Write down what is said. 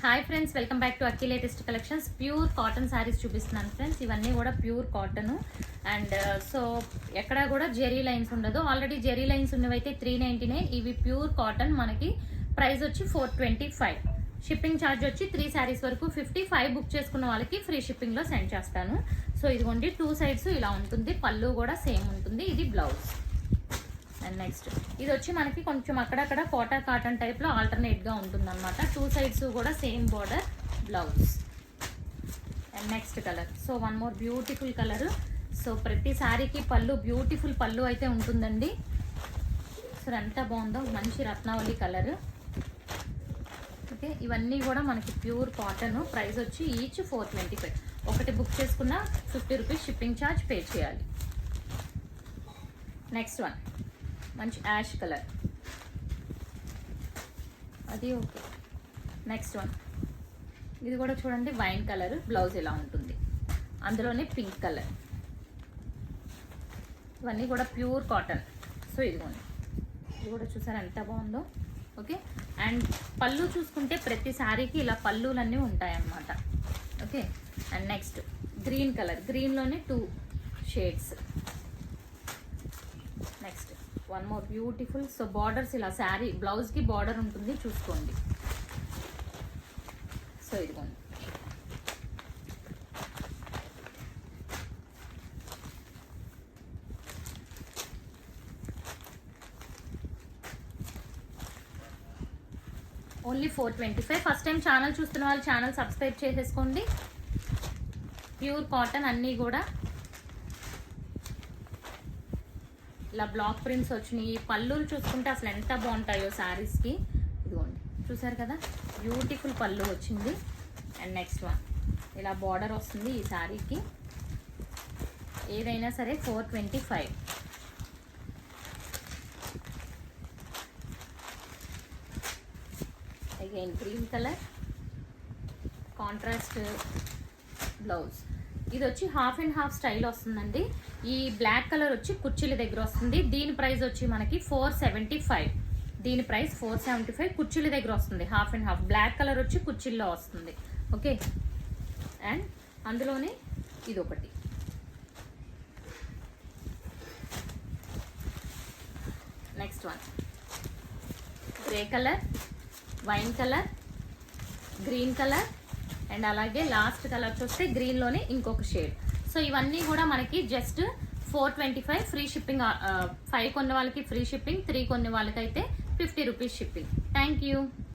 Hi friends, welcome back to Akki latest collections. Pure cotton saris చూపిస్తున్నాను friends. ఇవన్నీ కూడా pure cotton and so ఎక్కడ కూడా జెరీ లైన్స్ ఉండదు. ఆల్రెడీ జెరీ లైన్స్ ఉన్నవైతే 399. ఇవి ప్యూర్ కాటన్. మనకి ప్రైస్ వచ్చి 425. షిప్పింగ్ ఛార్జ్ వచ్చి 3 శారీస్ వరకు 55. బుక్ చేసుకున్న వాళ్ళకి ఫ్రీ షిప్పింగ్ లో సెండ్ చేస్తాను. సో ఇదిగోండి, 2 సైడ్స్ ఇలా ఉంటుంది. పళ్ళు కూడా సేమ్ ఉంటుంది. ఇది బ్లౌజ్. అండ్ నెక్స్ట్ ఇది వచ్చి మనకి కొంచెం అక్కడక్కడ కోటా కాటన్ టైప్ లో ఆల్టర్నేట్ గా ఉంటుంది అనమాట. 2 సైడ్స్ కూడా same border, blouse. And next colour. So one more beautiful colour. So ప్రతి శారీకి పళ్ళు, బ్యూటిఫుల్ పళ్ళు అయితే ఉంటుందండి. సో ఎంత బాగుందో, మంచి రత్నావళి కలర్. ఓకే, ఇవన్నీ కూడా మనకి ప్యూర్ కాటన్. ప్రైస్ వచ్చి ఈచ్ 425. ఒకటి బుక్ చేసుకున్న 50 రూపీస్ షిప్పింగ్ ఛార్జ్ పే చేయాలి. నెక్స్ట్ వన్ మంచి యాష్ కలర్, అది ఓకే. నెక్స్ట్ వన్ ఇది కూడా చూడండి, వైన్ కలర్. బ్లౌజ్ ఇలా ఉంటుంది. అందులోనే పింక్ కలర్. ఇవన్నీ కూడా ప్యూర్ కాటన్. సో ఇదిగోండి, ఇది కూడా చూసారా ఎంత బాగుందో. ఓకే, అండ్ పళ్ళు చూసుకుంటే ప్రతి శారీకి ఇలా పళ్ళులన్నీ ఉంటాయన్నమాట. Okay, and next green colour. గ్రీన్లోనే 2 shades. Next one more beautiful. So borders ఇలా శారీ బ్లౌజ్ కి బార్డర్ ఉంటుంది, చూసుకోండి. సో ఇదిగోండి, ఓన్లీ 425. ఫస్ట్ టైం ఛానల్ చూస్తున్న వాళ్ళు ఛానల్ సబ్స్క్రైబ్ చేసేసుకోండి. ప్యూర్ కాటన్ అన్నీ కూడా ఇలా బ్లాక్ ప్రింట్స్ వచ్చినాయి. పళ్ళులు చూసుకుంటే అసలు ఎంత బాగుంటాయో శారీస్కి. ఇదిగోండి, చూసారు కదా, బ్యూటిఫుల్ పళ్ళు వచ్చింది. అండ్ నెక్స్ట్ వన్ ఇలా బార్డర్ వస్తుంది ఈ శారీకి. ఏదైనా సరే 425. Again green colour, contrast blouse. ఇది వచ్చి హాఫ్ అండ్ హాఫ్ స్టైల్ వస్తుందండి. ఈ బ్లాక్ కలర్ వచ్చి కుర్చీల దగ్గర వస్తుంది. దీని ప్రైస్ వచ్చి మనకి 475. దీని ప్రైస్ 475. కుర్చీల దగ్గర వస్తుంది. Half and half black colour వచ్చి కుర్చీల్లో వస్తుంది. ఓకే, అండ్ అందులోనే ఇది ఒకటి. Next one grey colour, wine colour, green colour, and అలాగే లాస్ట్ కలర్ చూస్తే గ్రీన్లోనే ఇంకొక షేడ్. సో ఇవన్నీ కూడా మనకి జస్ట్ 425. Free shipping. 5 కొన్న వాళ్ళకి ఫ్రీ షిప్పింగ్, 3 కొన్న వాళ్ళకైతే 50 రూపీస్ షిప్పింగ్. Thank you.